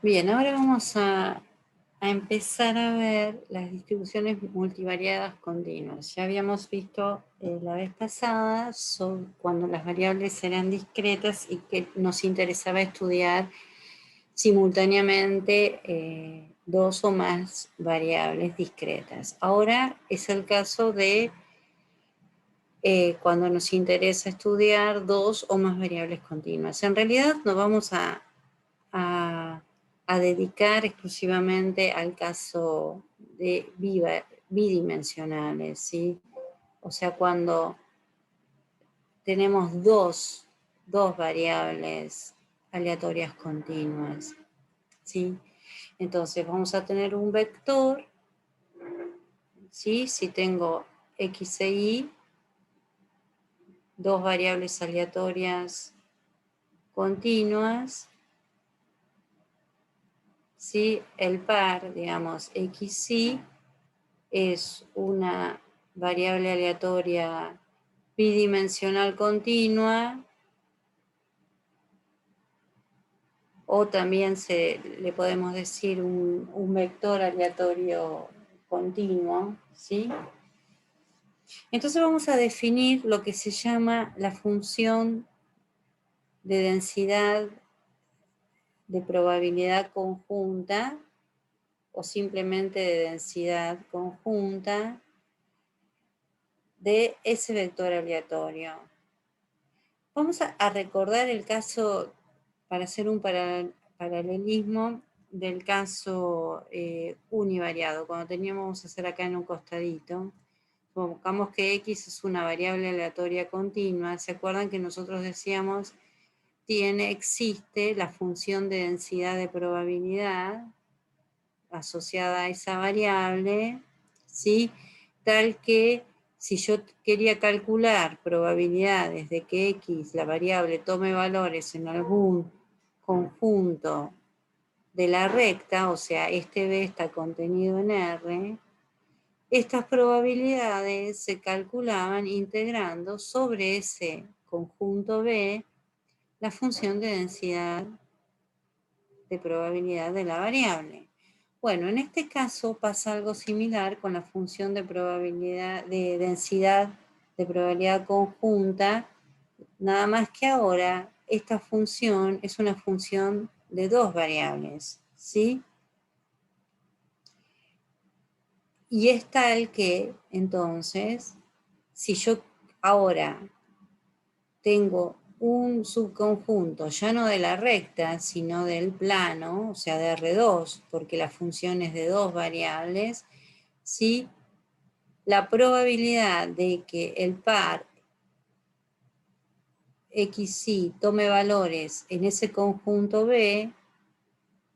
Bien, ahora vamos a empezar a ver las distribuciones multivariadas continuas. Ya habíamos visto la vez pasada cuando las variables eran discretas y que nos interesaba estudiar simultáneamente dos o más variables discretas. Ahora es el caso de cuando nos interesa estudiar dos o más variables continuas. En realidad nos vamos a dedicar exclusivamente al caso de bidimensionales, ¿sí? O sea, cuando tenemos dos variables aleatorias continuas, ¿sí? Entonces vamos a tener un vector, ¿sí? Si tengo x e y, dos variables aleatorias continuas, ¿sí? El par, digamos, x, y, es una variable aleatoria bidimensional continua, o también le podemos decir un vector aleatorio continuo, ¿sí? Entonces vamos a definir lo que se llama la función de densidad de probabilidad conjunta, o simplemente de densidad conjunta, de ese vector aleatorio. Vamos a recordar el caso, para hacer un paralelismo, del caso univariado, cuando teníamos que hacer acá en un costadito. Supongamos que x es una variable aleatoria continua. ¿Se acuerdan que nosotros decíamos existe la función de densidad de probabilidad asociada a esa variable, ¿sí? Tal que si yo quería calcular probabilidades de que x, la variable, tome valores en algún conjunto de la recta, o sea, este B está contenido en R, estas probabilidades se calculaban integrando sobre ese conjunto B la función de densidad de probabilidad de la variable. Bueno, en este caso pasa algo similar con la función de probabilidad, de densidad de probabilidad conjunta, nada más que ahora esta función es una función de dos variables, ¿sí? Y es tal que, entonces, si yo ahora tengo un subconjunto ya no de la recta, sino del plano, o sea, de R2, porque la función es de dos variables, ¿sí? La probabilidad de que el par XY tome valores en ese conjunto B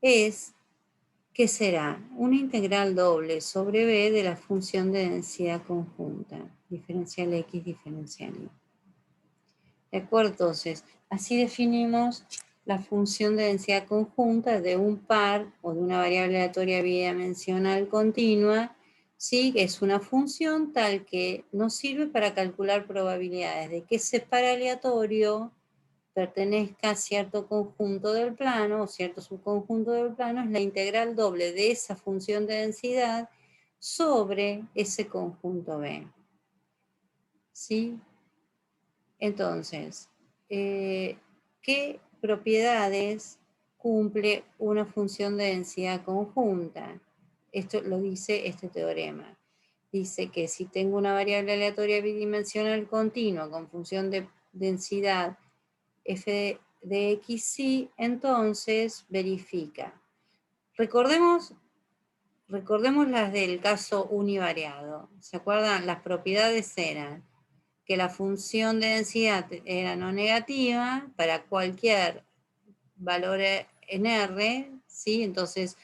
es, ¿qué será? Una integral doble sobre B de la función de densidad conjunta, diferencial X, diferencial Y. ¿De acuerdo? Entonces, así definimos la función de densidad conjunta de un par o de una variable aleatoria bidimensional continua, ¿sí? Es una función tal que nos sirve para calcular probabilidades de que ese par aleatorio pertenezca a cierto conjunto del plano o cierto subconjunto del plano, es la integral doble de esa función de densidad sobre ese conjunto B. ¿Sí? Entonces, ¿qué propiedades cumple una función de densidad conjunta? Esto lo dice este teorema. Dice que si tengo una variable aleatoria bidimensional continua con función de densidad f de x, y, entonces verifica. Recordemos las del caso univariado. ¿Se acuerdan? Las propiedades eran que la función de densidad era no negativa para cualquier valor en R, ¿sí? Entonces,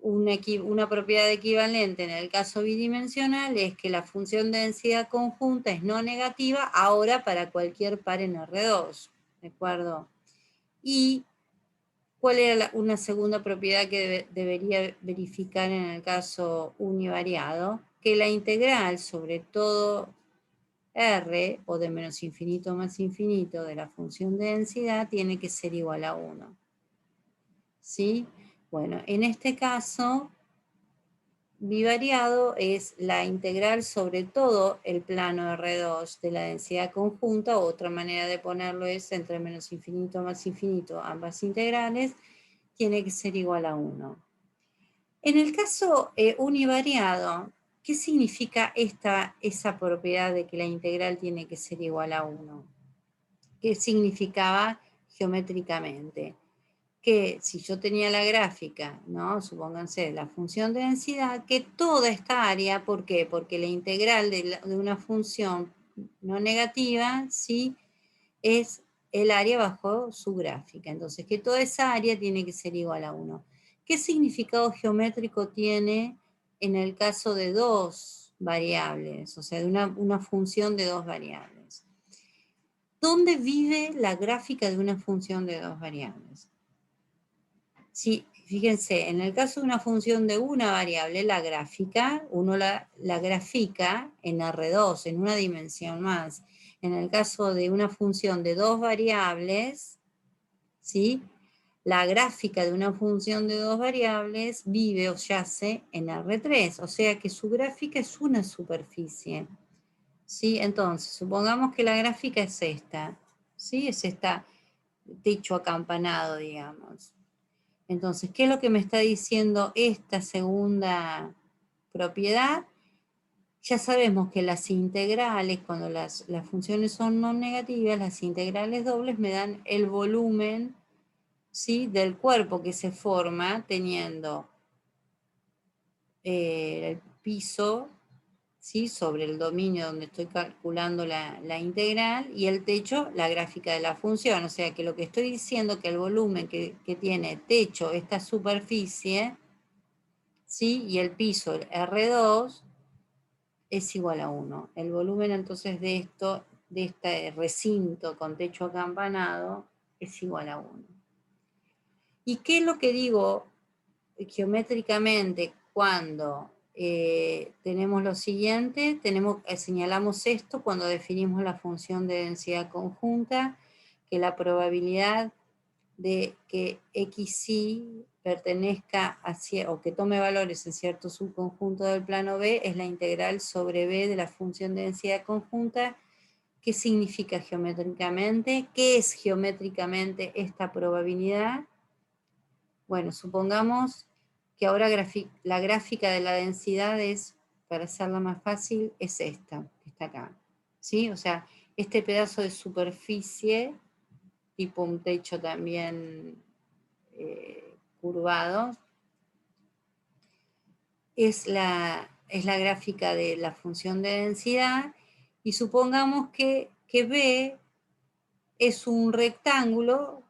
una propiedad equivalente en el caso bidimensional es que la función de densidad conjunta es no negativa ahora para cualquier par en R2, ¿de acuerdo? Y ¿cuál era una segunda propiedad que debería verificar en el caso univariado? Que la integral sobre todo R, o de menos infinito más infinito, de la función de densidad, tiene que ser igual a 1. ¿Sí? Bueno, en este caso, bivariado es la integral sobre todo el plano R2 de la densidad conjunta, o otra manera de ponerlo es entre menos infinito más infinito, ambas integrales, tiene que ser igual a 1. En el caso univariado, ¿qué significa esa propiedad de que la integral tiene que ser igual a 1? ¿Qué significaba geométricamente? Que si yo tenía la gráfica, ¿no? Supónganse, la función de densidad, que toda esta área, ¿por qué? Porque la integral de una función no negativa, ¿sí? Es el área bajo su gráfica. Entonces, que toda esa área tiene que ser igual a 1. ¿Qué significado geométrico tiene en el caso de dos variables? O sea, de una función de dos variables. ¿Dónde vive la gráfica de una función de dos variables? Sí, fíjense, en el caso de una función de una variable, la gráfica, uno la grafica en R2, en una dimensión más. En el caso de una función de dos variables, ¿sí? La gráfica de una función de dos variables vive o yace en R3, o sea que su gráfica es una superficie. ¿Sí? Entonces, supongamos que la gráfica es esta, ¿sí? Es esta techo acampanado, digamos. Entonces, ¿qué es lo que me está diciendo esta segunda propiedad? Ya sabemos que las integrales, cuando las funciones son no negativas, las integrales dobles me dan el volumen, ¿sí?, del cuerpo que se forma teniendo el piso, ¿sí?, sobre el dominio donde estoy calculando la integral, y el techo, la gráfica de la función. O sea que lo que estoy diciendo que el volumen que tiene techo, esta superficie, ¿sí?, y el piso, el R2, es igual a 1. El volumen entonces de este recinto con techo acampanado es igual a 1. ¿Y qué es lo que digo geométricamente cuando tenemos lo siguiente? Señalamos esto cuando definimos la función de densidad conjunta, que la probabilidad de que XY pertenezca o que tome valores en cierto subconjunto del plano B es la integral sobre B de la función de densidad conjunta. ¿Qué significa geométricamente? ¿Qué es geométricamente esta probabilidad? Bueno, supongamos que ahora la gráfica de la densidad es, para hacerla más fácil, es esta, que está acá. ¿Sí? O sea, este pedazo de superficie, tipo un techo también curvado, es la gráfica de la función de densidad, y supongamos que B es un rectángulo,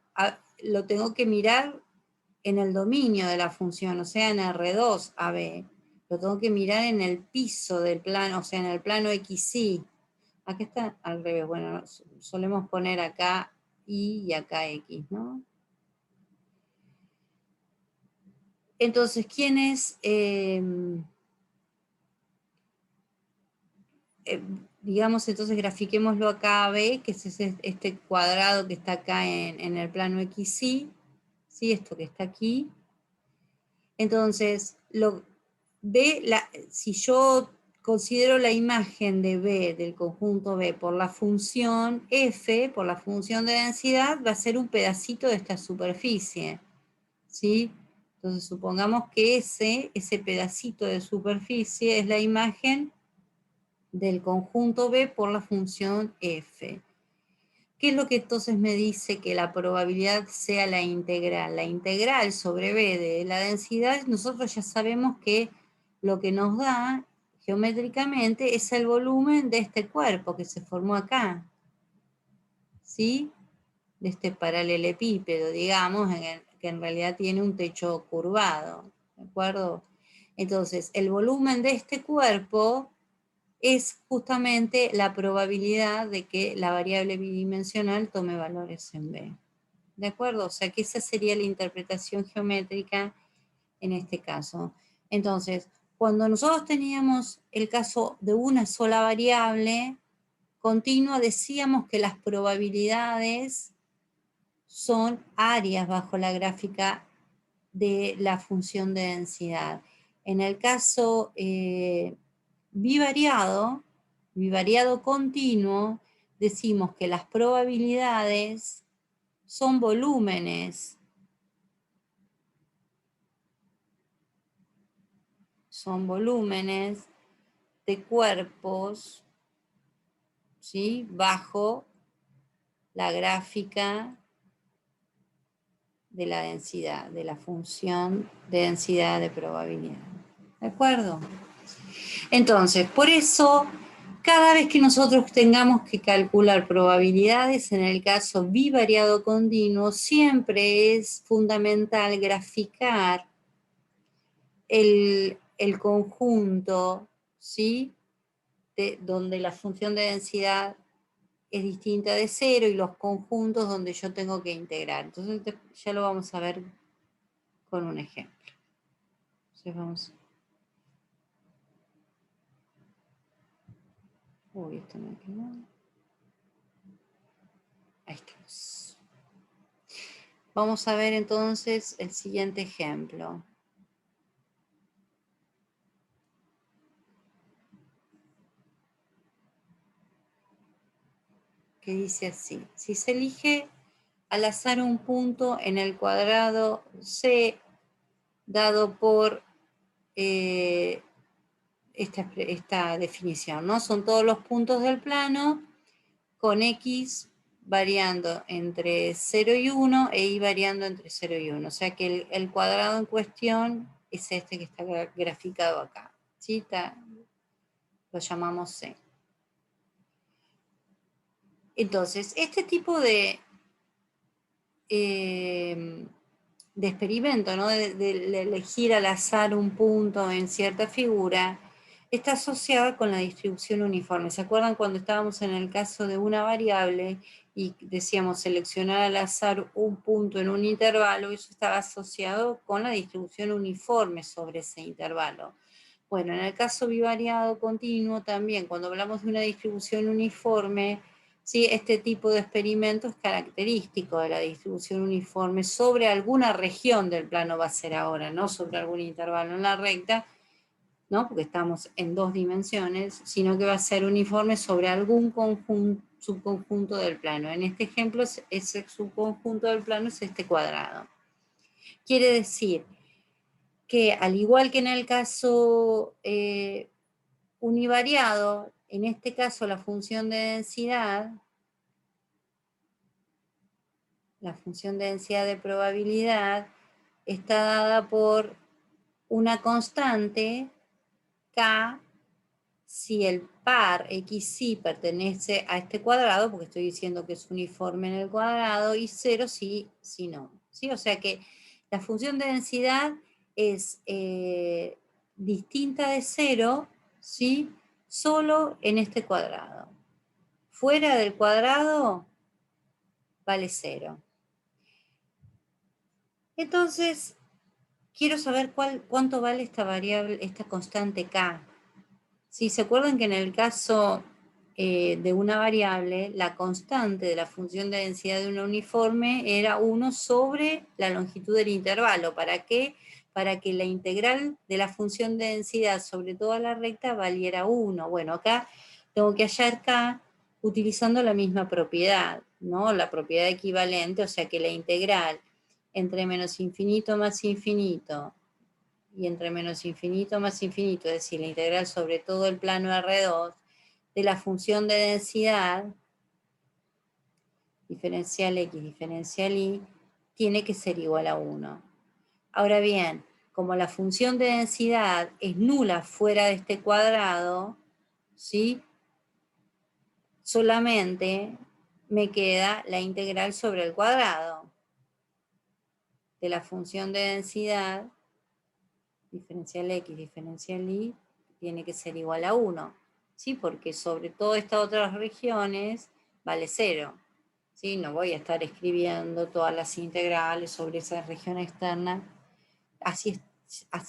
lo tengo que mirar en el dominio de la función, o sea, en R2 a B. Lo tengo que mirar en el piso del plano, o sea, en el plano XY. Acá está al revés, bueno, solemos poner acá Y y acá X, ¿no? Entonces, ¿quién es? Digamos, entonces grafiquémoslo acá a B, que es este cuadrado que está acá en el plano XY, ¿sí? Esto que está aquí. Entonces, si yo considero la imagen de B, del conjunto B, por la función F, por la función de densidad, va a ser un pedacito de esta superficie, ¿sí? Entonces, supongamos que ese pedacito de superficie es la imagen del conjunto B por la función F. ¿Qué es lo que entonces me dice que la probabilidad sea la integral? La integral sobre B de la densidad, nosotros ya sabemos que lo que nos da geométricamente es el volumen de este cuerpo que se formó acá, ¿sí? De este paralelepípedo, digamos, que en realidad tiene un techo curvado, ¿de acuerdo? Entonces, el volumen de este cuerpo es justamente la probabilidad de que la variable bidimensional tome valores en B. ¿De acuerdo? O sea que esa sería la interpretación geométrica en este caso. Entonces, cuando nosotros teníamos el caso de una sola variable continua, decíamos que las probabilidades son áreas bajo la gráfica de la función de densidad. En el caso bivariado continuo, decimos que las probabilidades son volúmenes. Son volúmenes de cuerpos, ¿sí?, bajo la gráfica de la densidad, de la función de densidad de probabilidad. ¿De acuerdo? Entonces, por eso, cada vez que nosotros tengamos que calcular probabilidades, en el caso bivariado continuo, siempre es fundamental graficar el conjunto, ¿sí?, donde la función de densidad es distinta de cero y los conjuntos donde yo tengo que integrar. Entonces ya lo vamos a ver con un ejemplo. Entonces vamos. Uy, esto me quedó. Ahí estamos. Vamos a ver entonces el siguiente ejemplo. Que dice así: si se elige al azar un punto en el cuadrado C dado por esta definición, ¿no? Son todos los puntos del plano con X variando entre 0 y 1 e Y variando entre 0 y 1. O sea que el cuadrado en cuestión es este que está graficado acá. ¿Sí? Lo llamamos C. Entonces, este tipo de experimento, ¿no?, de elegir al azar un punto en cierta figura, está asociada con la distribución uniforme. ¿Se acuerdan cuando estábamos en el caso de una variable y decíamos seleccionar al azar un punto en un intervalo? Eso estaba asociado con la distribución uniforme sobre ese intervalo. Bueno, en el caso bivariado continuo también, cuando hablamos de una distribución uniforme, ¿sí?, este tipo de experimento es característico de la distribución uniforme sobre alguna región del plano, va a ser ahora, no sobre algún intervalo en la recta, ¿no?, porque estamos en dos dimensiones, sino que va a ser uniforme sobre algún subconjunto del plano. En este ejemplo, ese subconjunto del plano es este cuadrado. Quiere decir que, al igual que en el caso univariado, en este caso la función de densidad, de probabilidad, está dada por una constante K si el par XY pertenece a este cuadrado, porque estoy diciendo que es uniforme en el cuadrado, y 0 si no. ¿Sí? O sea que la función de densidad es distinta de 0, ¿sí?, solo en este cuadrado. Fuera del cuadrado vale 0. Entonces, quiero saber cuánto vale esta variable, esta constante K. Si se acuerdan que en el caso de una variable, la constante de la función de densidad de una uniforme era 1 sobre la longitud del intervalo. ¿Para qué? Para que la integral de la función de densidad sobre toda la recta valiera 1. Bueno, acá tengo que hallar K utilizando la misma propiedad, ¿no?, la propiedad equivalente, o sea que la integral entre menos infinito más infinito y entre menos infinito más infinito, es decir, la integral sobre todo el plano R2 de la función de densidad, diferencial X, diferencial Y, tiene que ser igual a 1. Ahora bien, como la función de densidad es nula fuera de este cuadrado, ¿sí?, solamente me queda la integral sobre el cuadrado de la función de densidad, diferencial X, diferencial Y, tiene que ser igual a 1, ¿sí? Porque sobre todas estas otras regiones vale 0, ¿sí? No voy a estar escribiendo todas las integrales sobre esa región externa. Así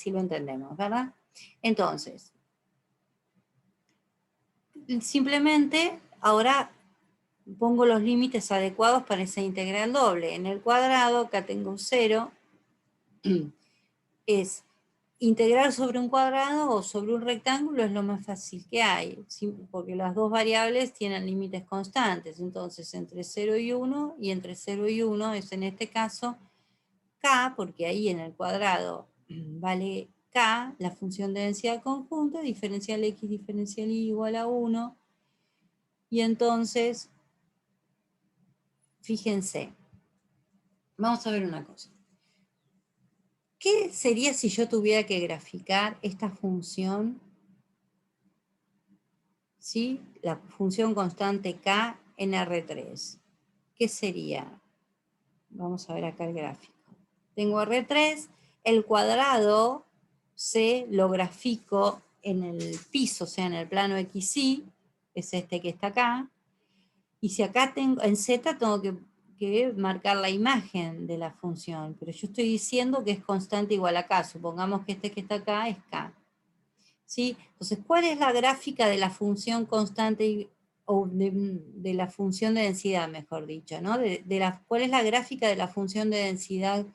lo entendemos, ¿verdad? Entonces, simplemente ahora pongo los límites adecuados para esa integral doble. En el cuadrado acá tengo 0, es integrar sobre un cuadrado o sobre un rectángulo es lo más fácil que hay, ¿sí? Porque las dos variables tienen límites constantes, entonces entre 0 y 1, y entre 0 y 1 es en este caso k, porque ahí en el cuadrado vale k, la función de densidad conjunta, diferencial x, diferencial y igual a 1, y entonces, fíjense, vamos a ver una cosa. ¿Qué sería si yo tuviera que graficar esta función? ¿Sí? La función constante k en R3. ¿Qué sería? Vamos a ver acá el gráfico. Tengo R3, el cuadrado C lo grafico en el piso, o sea, en el plano XY, es este que está acá, y si acá tengo, en Z tengo que marcar la imagen de la función, pero yo estoy diciendo que es constante igual a K, supongamos que este que está acá es K. ¿Sí? Entonces, ¿cuál es la gráfica de la función constante o de la función de densidad, mejor dicho, ¿no? ¿Cuál es la gráfica de la función de densidad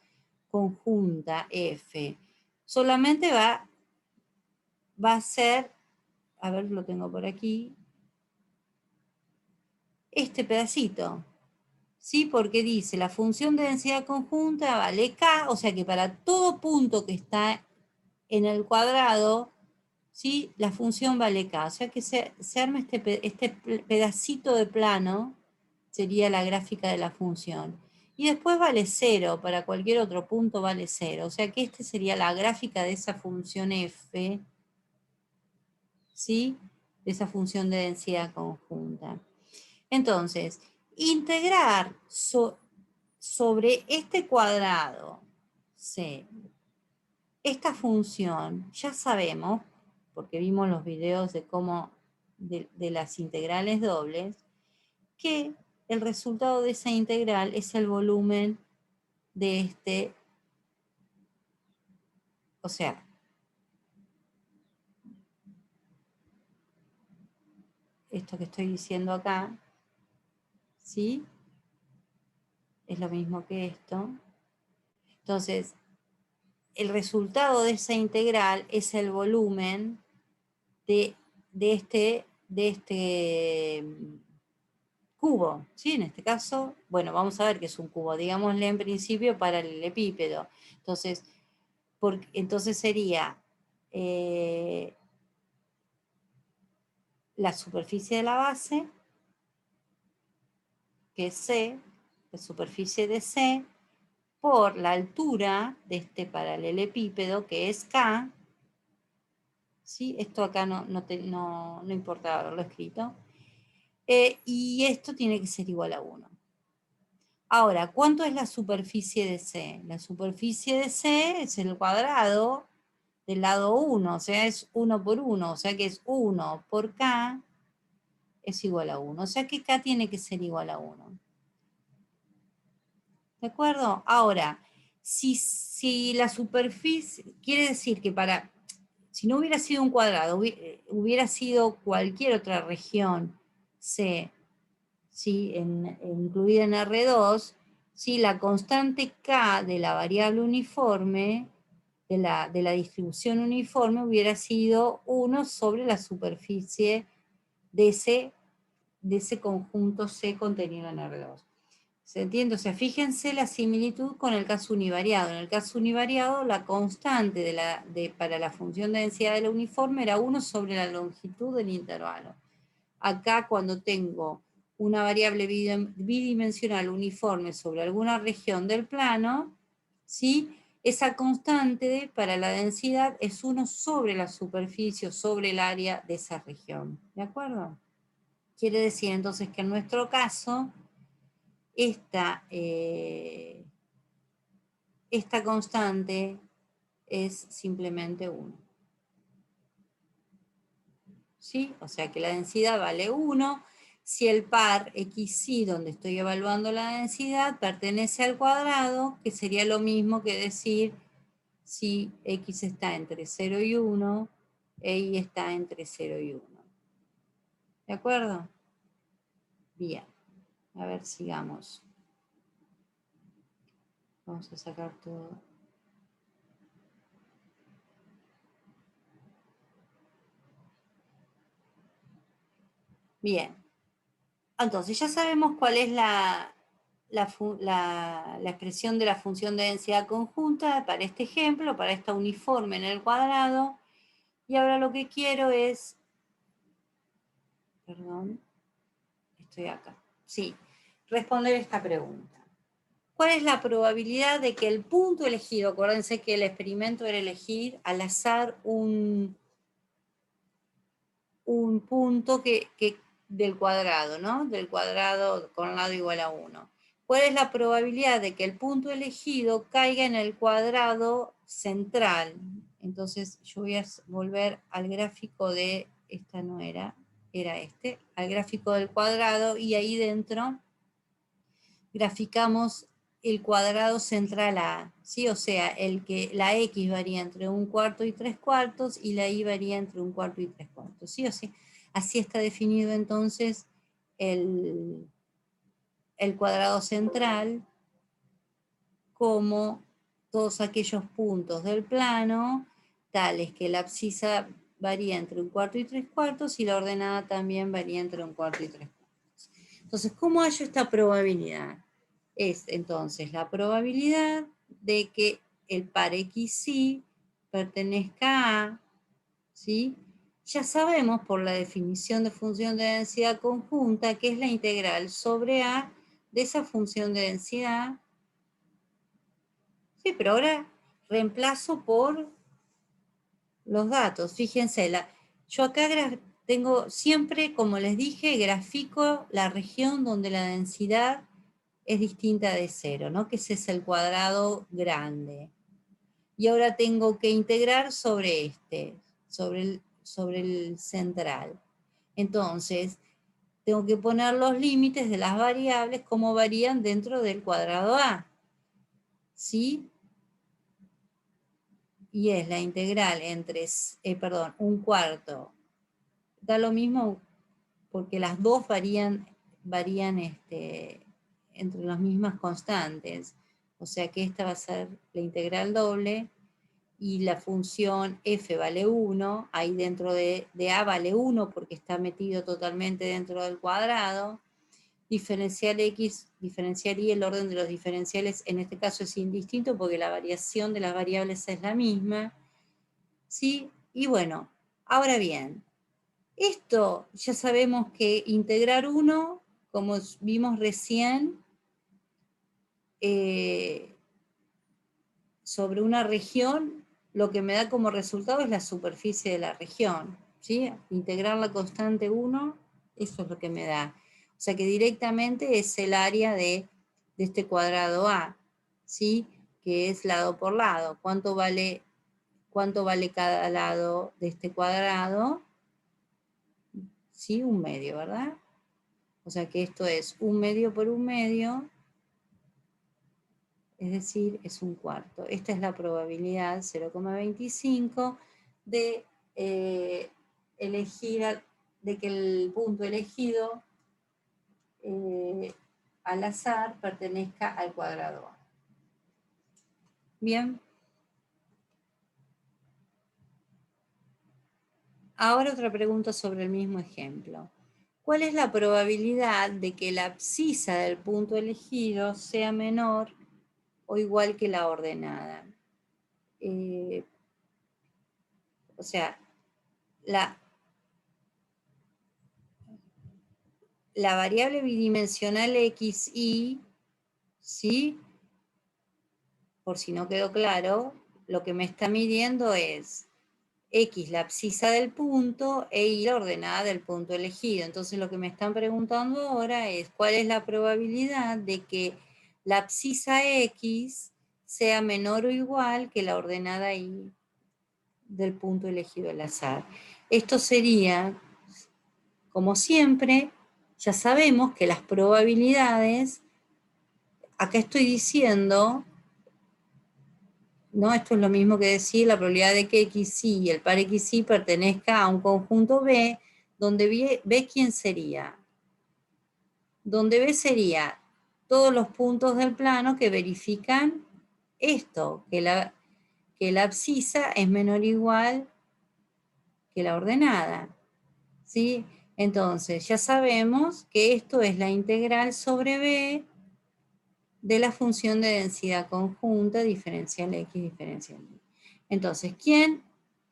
conjunta F? Solamente va a ser, a ver, lo tengo por aquí, este pedacito, ¿sí? Porque dice, la función de densidad conjunta vale K, o sea que para todo punto que está en el cuadrado, ¿sí? La función vale K, o sea que se arma este pedacito de plano, sería la gráfica de la función. Y después vale 0, para cualquier otro punto vale 0, o sea que esta sería la gráfica de esa función f, ¿sí? De esa función de densidad conjunta. Entonces, integrar sobre este cuadrado, C, esta función, ya sabemos, porque vimos los videos de cómo, de las integrales dobles, que el resultado de esa integral es el volumen de este, o sea, esto que estoy diciendo acá, ¿sí? Es lo mismo que esto. Entonces, el resultado de esa integral es el volumen de este cubo, ¿sí? En este caso, bueno, vamos a ver que es un cubo, digámosle en principio paralelepípedo. Entonces sería la superficie de la base, que es C, la superficie de C, por la altura de este paralelepípedo, que es K, ¿sí? Esto acá no importa haberlo escrito, y esto tiene que ser igual a 1. Ahora, ¿cuánto es la superficie de C? La superficie de C es el cuadrado del lado 1, o sea, es 1 por 1, o sea que es 1 por K es igual a 1, o sea que K tiene que ser igual a 1. ¿De acuerdo? Ahora, si la superficie, quiere decir que si no hubiera sido un cuadrado, hubiera sido cualquier otra región C, ¿sí? Incluida en R2, ¿sí? La constante K de la variable uniforme, de la distribución uniforme, hubiera sido 1 sobre la superficie de ese conjunto C contenido en R2. ¿Se entiende? O sea, fíjense la similitud con el caso univariado. En el caso univariado, la constante para la función de densidad de la uniforme era 1 sobre la longitud del intervalo. Acá, cuando tengo una variable bidimensional uniforme sobre alguna región del plano, ¿sí? Esa constante para la densidad es 1 sobre la superficie o sobre el área de esa región. ¿De acuerdo? Quiere decir entonces que en nuestro caso, esta constante es simplemente 1. ¿Sí? O sea que la densidad vale 1. Si el par XY, donde estoy evaluando la densidad, pertenece al cuadrado, que sería lo mismo que decir si X está entre 0 y 1, Y está entre 0 y 1. ¿De acuerdo? Bien. A ver, sigamos. Vamos a sacar todo. Bien. Entonces ya sabemos cuál es la expresión de la función de densidad conjunta para este ejemplo, para esta uniforme en el cuadrado. Y ahora lo que quiero es, perdón, estoy acá, sí, responder esta pregunta. ¿Cuál es la probabilidad de que el punto elegido, acuérdense que el experimento era elegir al azar un punto del cuadrado, ¿no? Del cuadrado con lado igual a 1. ¿Cuál es la probabilidad de que el punto elegido caiga en el cuadrado central? Entonces yo voy a volver al gráfico de, esta no era este, al gráfico del cuadrado, y ahí dentro graficamos el cuadrado central A, ¿sí? O sea, la X varía entre 1/4 y 3/4 y la Y varía entre 1/4 y 3/4, ¿sí? O sea, así está definido entonces el cuadrado central como todos aquellos puntos del plano tales que la abscisa varía entre 1/4 y 3/4 y la ordenada también varía entre 1/4 y 3/4. Entonces, ¿cómo hallo esta probabilidad? Es entonces la probabilidad de que el par XY pertenezca a, ¿sí? Ya sabemos por la definición de función de densidad conjunta que es la integral sobre A de esa función de densidad. Sí, pero ahora reemplazo por los datos. Fíjense, yo acá tengo siempre, como les dije, grafico la región donde la densidad es distinta de 0, ¿no? Que ese es el cuadrado grande. Y ahora tengo que integrar sobre sobre el central. Entonces, tengo que poner los límites de las variables como varían dentro del cuadrado A. ¿Sí? Y es la integral entre, perdón, 1/4. Da lo mismo porque las dos varían entre las mismas constantes. O sea que esta va a ser la integral doble y la función f vale 1, ahí dentro de a vale 1 porque está metido totalmente dentro del cuadrado. Diferencial x, diferencial y, el orden de los diferenciales en este caso es indistinto porque la variación de las variables es la misma. ¿Sí? Y bueno, ahora bien, esto ya sabemos que integrar 1, como vimos recién, sobre una región, lo que me da como resultado es la superficie de la región, ¿sí? Integrar la constante 1, eso es lo que me da. O sea que directamente es el área de este cuadrado A, ¿sí? Que es lado por lado. ¿Cuánto vale cada lado de este cuadrado? ¿Sí? 1/2, ¿verdad? O sea que esto es 1/2 por 1/2, es decir, es 1/4. Esta es la probabilidad, 0,25, de de que el punto elegido al azar pertenezca al cuadrado A. Bien. Ahora otra pregunta sobre el mismo ejemplo. ¿Cuál es la probabilidad de que la abscisa del punto elegido sea menor o igual que la ordenada? O sea, la variable bidimensional xy, ¿sí? Por si no quedó claro, lo que me está midiendo es x, la abscisa del punto, e y la ordenada del punto elegido. Entonces lo que me están preguntando ahora es cuál es la probabilidad de que la abscisa x sea menor o igual que la ordenada y del punto elegido al azar. Esto sería, como siempre, ya sabemos que las probabilidades, acá estoy diciendo, ¿no? Esto es lo mismo que decir la probabilidad de que XY y el par XY pertenezca a un conjunto B, donde B ¿quién sería? Donde B sería todos los puntos del plano que verifican esto, que la abscisa es menor o igual que la ordenada, ¿sí? Entonces, ya sabemos que esto es la integral sobre B de la función de densidad conjunta diferencial X diferencial Y. Entonces, ¿quién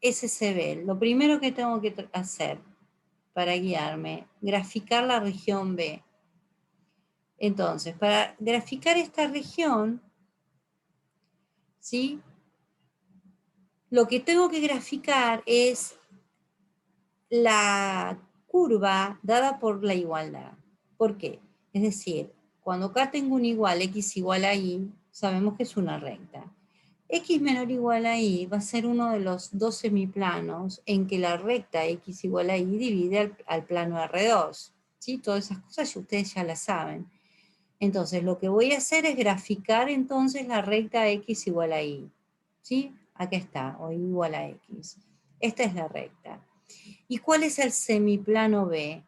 es ese B? Lo primero que tengo que hacer para guiarme, graficar la región B. Entonces, para graficar esta región, ¿sí? Lo que tengo que graficar es la curva dada por la igualdad. ¿Por qué? Es decir, cuando acá tengo un igual, x igual a y, sabemos que es una recta. X menor o igual a y va a ser uno de los dos semiplanos en que la recta x igual a y divide al plano R2. ¿Sí? Todas esas cosas ustedes ya las saben. Entonces, lo que voy a hacer es graficar entonces la recta x igual a y. ¿Sí? Aquí está, o y igual a x. Esta es la recta. ¿Y cuál es el semiplano B?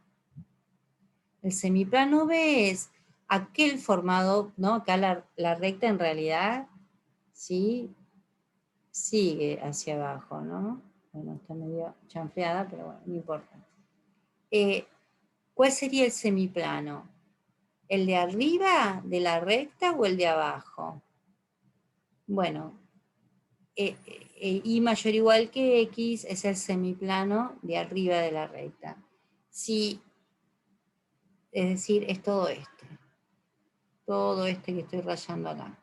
El semiplano B es aquel formado, ¿no? Acá la recta en realidad, ¿sí? Sigue hacia abajo, ¿no? Bueno, está medio chanfleada, pero bueno, no importa. ¿Cuál sería el semiplano? ¿El de arriba de la recta o el de abajo? Bueno, y mayor o igual que x es el semiplano de arriba de la recta. Si, es decir, es todo que estoy rayando acá.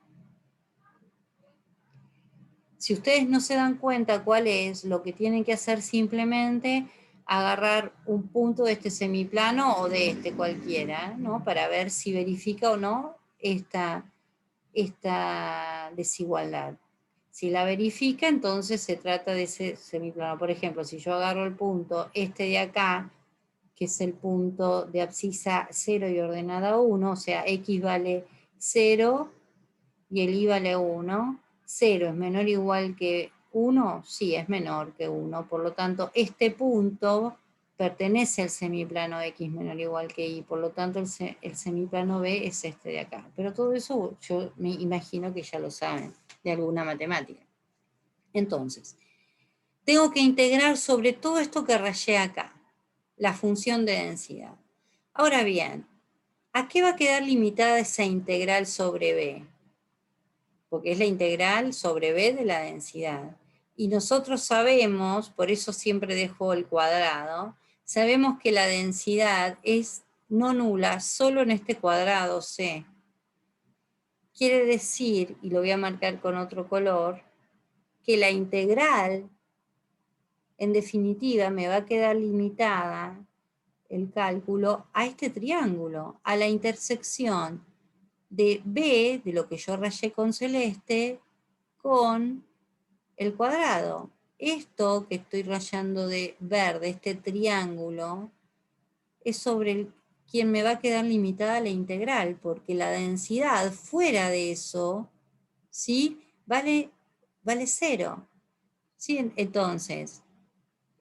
Si ustedes no se dan cuenta cuál es, lo que tienen que hacer simplemente agarrar un punto de este semiplano o de este cualquiera, ¿no? Para ver si verifica o no esta desigualdad. Si la verifica, entonces se trata de ese semiplano. Por ejemplo, si yo agarro el punto este de acá, que es el punto de abscisa 0 y ordenada 1, o sea, x vale 0 y el y vale 1, 0 es menor o igual que 1, sí, es menor que 1, por lo tanto, este punto pertenece al semiplano x menor o igual que y, por lo tanto, el semiplano B es este de acá. Pero todo eso yo me imagino que ya lo saben de alguna matemática. Entonces, tengo que integrar sobre todo esto que rayé acá, la función de densidad. Ahora bien, ¿a qué va a quedar limitada esa integral sobre B? Porque es la integral sobre B de la densidad. Y nosotros sabemos, por eso siempre dejo el cuadrado, sabemos que la densidad es no nula solo en este cuadrado C. Quiere decir, y lo voy a marcar con otro color, que la integral, en definitiva, me va a quedar limitada el cálculo a este triángulo, a la intersección de B, de lo que yo rayé con celeste, con el cuadrado. Esto que estoy rayando de verde, este triángulo, es sobre quien me va a quedar limitada la integral, porque la densidad fuera de eso, ¿sí? Vale 0. ¿Sí? Entonces,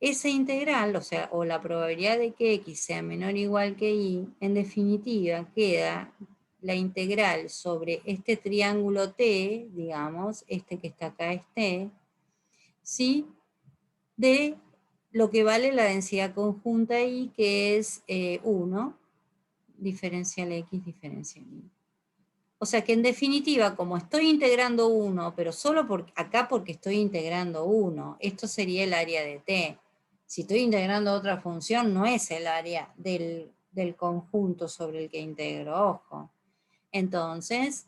esa integral, o sea, o la probabilidad de que x sea menor o igual que y, en definitiva queda la integral sobre este triángulo T, digamos, este que está acá es T, ¿sí? De lo que vale la densidad conjunta y que es 1, diferencial x, diferencial y. O sea que en definitiva, como estoy integrando 1, pero solo acá porque estoy integrando 1, esto sería el área de t. Si estoy integrando otra función, no es el área del conjunto sobre el que integro, ojo. Entonces,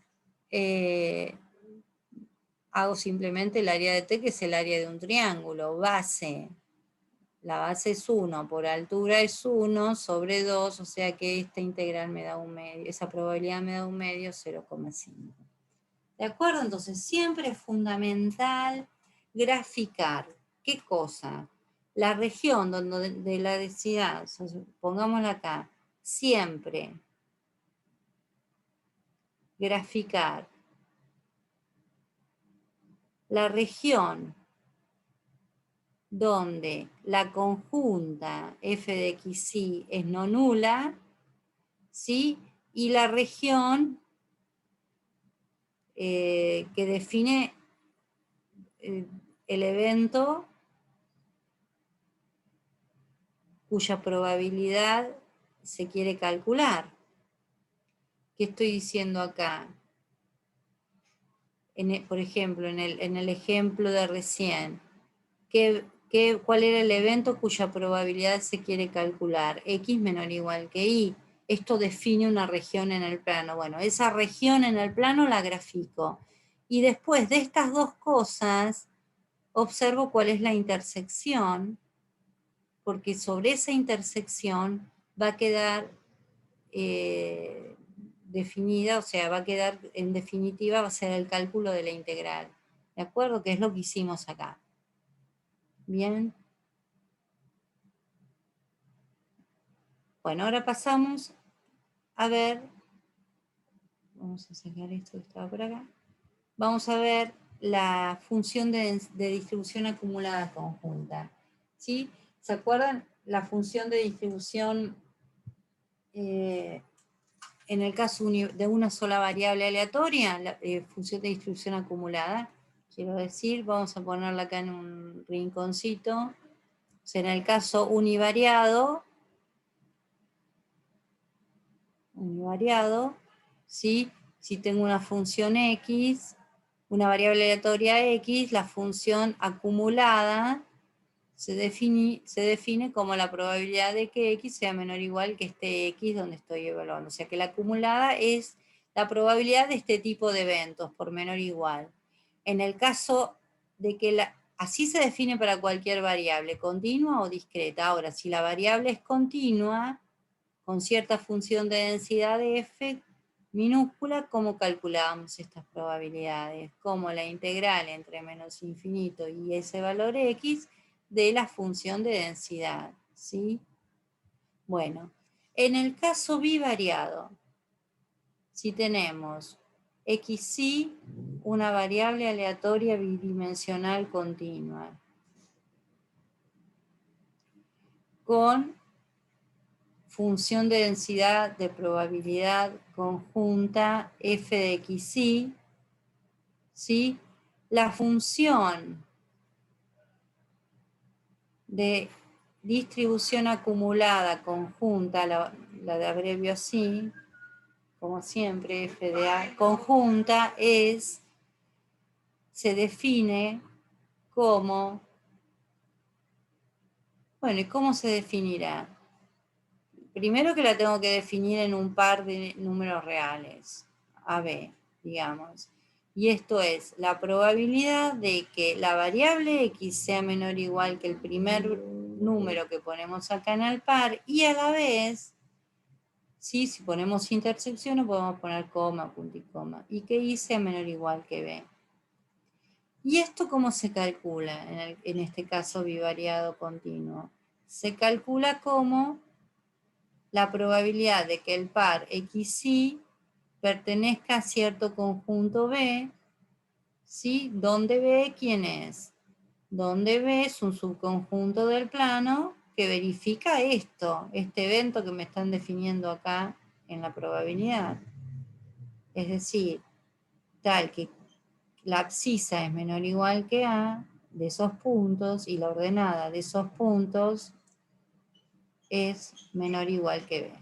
hago simplemente el área de t, que es el área de un triángulo, base. La base es 1, por altura es 1 sobre 2, o sea que esta integral me da un medio, esa probabilidad me da un medio, 0,5. ¿De acuerdo? Entonces siempre es fundamental graficar. ¿Qué cosa? La región donde de la densidad, pongámosla acá, siempre graficar la región donde la conjunta f de x, y es no nula, ¿sí? Y la región que define el evento cuya probabilidad se quiere calcular. ¿Qué estoy diciendo acá? Por ejemplo, en el ejemplo de recién, ¿cuál era el evento cuya probabilidad se quiere calcular? X menor o igual que Y. Esto define una región en el plano. Bueno, esa región en el plano la grafico. Y después de estas dos cosas, observo cuál es la intersección, porque sobre esa intersección va a quedar definida, o sea, va a quedar en definitiva, va a ser el cálculo de la integral. ¿De acuerdo? Que es lo que hicimos acá. Bien. Bueno, ahora pasamos a ver, vamos a sacar esto que estaba por acá. Vamos a ver la función de distribución acumulada conjunta. ¿Sí? ¿Se acuerdan? La función de distribución en el caso de una sola variable aleatoria, la función de distribución acumulada, quiero decir, vamos a ponerla acá en un rinconcito. O sea, en el caso univariado, ¿sí? Si tengo una función x, una variable aleatoria x, la función acumulada se define como la probabilidad de que x sea menor o igual que este x donde estoy evaluando. O sea que la acumulada es la probabilidad de este tipo de eventos por menor o igual. En el caso de que así se define para cualquier variable, continua o discreta. Ahora, si la variable es continua, con cierta función de densidad de f minúscula, ¿cómo calculamos estas probabilidades? Como la integral entre menos infinito y ese valor x de la función de densidad, ¿sí? Bueno, en el caso bivariado, si tenemos xy, una variable aleatoria bidimensional continua, con función de densidad de probabilidad conjunta f de xy, ¿sí? La función de distribución acumulada conjunta, la de abrevio así, como siempre, f de a conjunta, se define como, bueno, ¿y cómo se definirá? Primero que la tengo que definir en un par de números reales, AB, digamos. Y esto es la probabilidad de que la variable x sea menor o igual que el primer número que ponemos acá en el par, y a la vez, ¿sí? Si ponemos intersecciones podemos poner coma, punto y coma, y que y sea menor o igual que b. ¿Y esto cómo se calcula en este caso bivariado continuo? Se calcula como la probabilidad de que el par xy pertenezca a cierto conjunto B, ¿sí? ¿Dónde B quién es? Donde B es un subconjunto del plano que verifica este evento que me están definiendo acá en la probabilidad. Es decir, tal que la abscisa es menor o igual que A de esos puntos y la ordenada de esos puntos es menor o igual que B.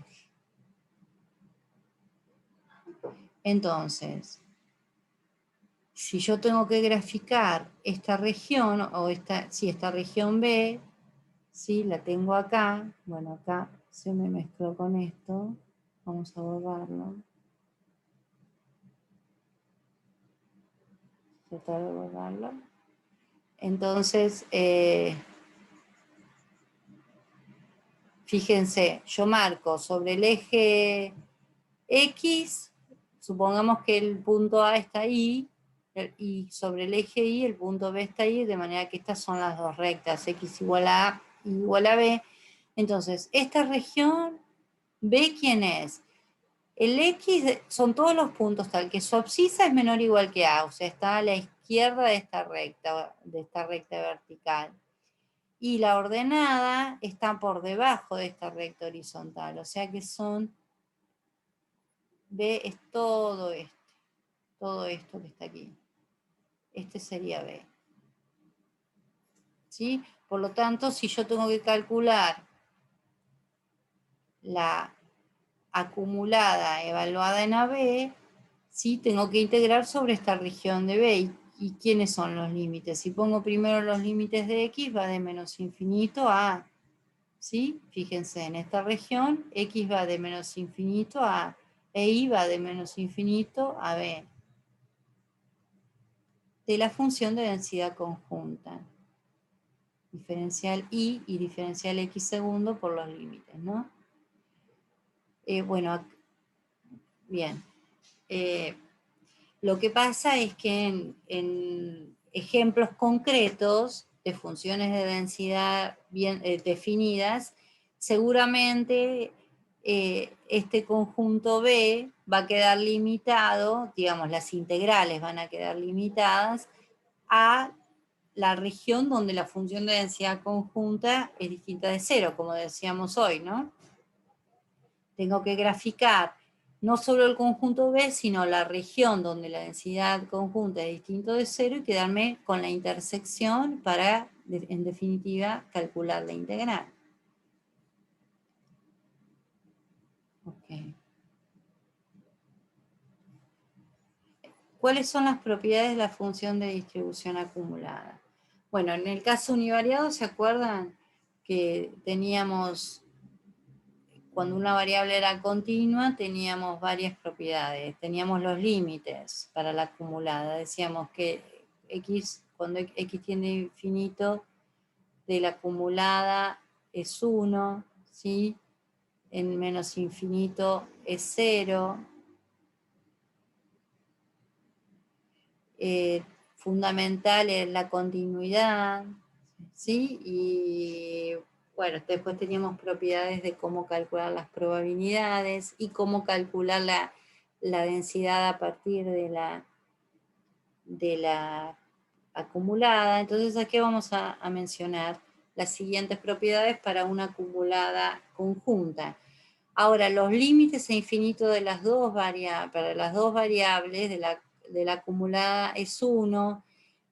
Entonces, si yo tengo que graficar esta región, o esta región B, ¿sí? La tengo acá, bueno, acá se me mezcló con esto, vamos a borrarlo. Tratar de borrarlo. Entonces, fíjense, yo marco sobre el eje X, supongamos que el punto A está ahí, y sobre el eje Y el punto B está ahí, de manera que estas son las dos rectas, X igual a A igual a B. Entonces, esta región, B, ¿quién es? El X son todos los puntos tal que su abscisa es menor o igual que A, o sea, está a la izquierda de esta recta vertical. Y la ordenada está por debajo de esta recta horizontal, o sea que B es todo esto que está aquí. Este sería B. ¿Sí? Por lo tanto, si yo tengo que calcular la acumulada evaluada en AB, ¿sí? Tengo que integrar sobre esta región de B. ¿Y quiénes son los límites? Si pongo primero los límites de X, va de menos infinito a A. ¿Sí? Fíjense, en esta región, X va de menos infinito a A, e Y va de menos infinito a B. De la función de densidad conjunta. Diferencial Y y diferencial X segundo por los límites, ¿no? Bueno, bien. Lo que pasa es que en ejemplos concretos de funciones de densidad bien definidas, seguramente este conjunto B va a quedar limitado, digamos, las integrales van a quedar limitadas a la región donde la función de densidad conjunta es distinta de cero, como decíamos hoy, ¿no? Tengo que graficar no solo el conjunto B, sino la región donde la densidad conjunta es distinto de cero y quedarme con la intersección para, en definitiva, calcular la integral. Okay. ¿Cuáles son las propiedades de la función de distribución acumulada? Bueno, en el caso univariado, ¿se acuerdan que teníamos, cuando una variable era continua, teníamos varias propiedades? Teníamos los límites para la acumulada. Decíamos que X, cuando X tiende a infinito, de la acumulada es 1, ¿sí? En menos infinito es 0. Fundamental es la continuidad, ¿sí? Y bueno, después teníamos propiedades de cómo calcular las probabilidades y cómo calcular la densidad a partir de la acumulada. Entonces aquí vamos a mencionar las siguientes propiedades para una acumulada conjunta. Ahora, los límites a infinito de las dos para las dos variables de la acumulada es 1,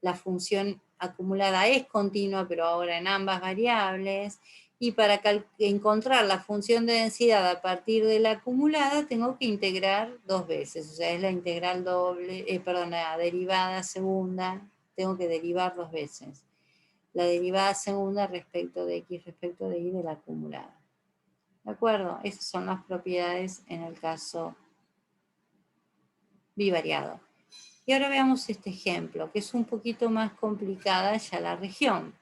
la función acumulada es continua, pero ahora en ambas variables, y para encontrar la función de densidad a partir de la acumulada, tengo que integrar dos veces, o sea, es la integral doble, perdón, la derivada segunda, tengo que derivar dos veces. La derivada segunda respecto de X respecto de Y de la acumulada. ¿De acuerdo? Esas son las propiedades en el caso bivariado. Y ahora veamos este ejemplo, que es un poquito más complicada ya la región,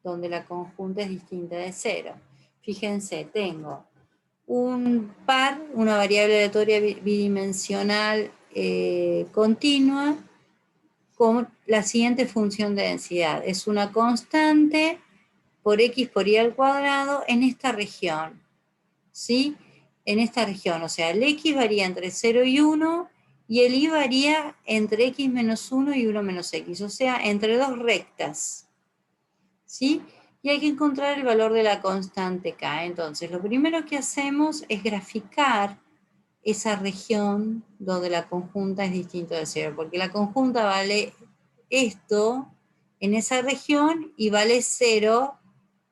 donde la conjunta es distinta de cero. Fíjense, tengo un par, una variable aleatoria bidimensional continua, con la siguiente función de densidad. Es una constante por X por Y al cuadrado en esta región. ¿Sí? En esta región, o sea, el X varía entre 0 y 1 y el Y varía entre X menos 1 y 1 menos X, o sea, entre dos rectas. ¿Sí? Y hay que encontrar el valor de la constante K. Entonces, lo primero que hacemos es graficar esa región donde la conjunta es distinto de 0, porque la conjunta vale esto en esa región y vale 0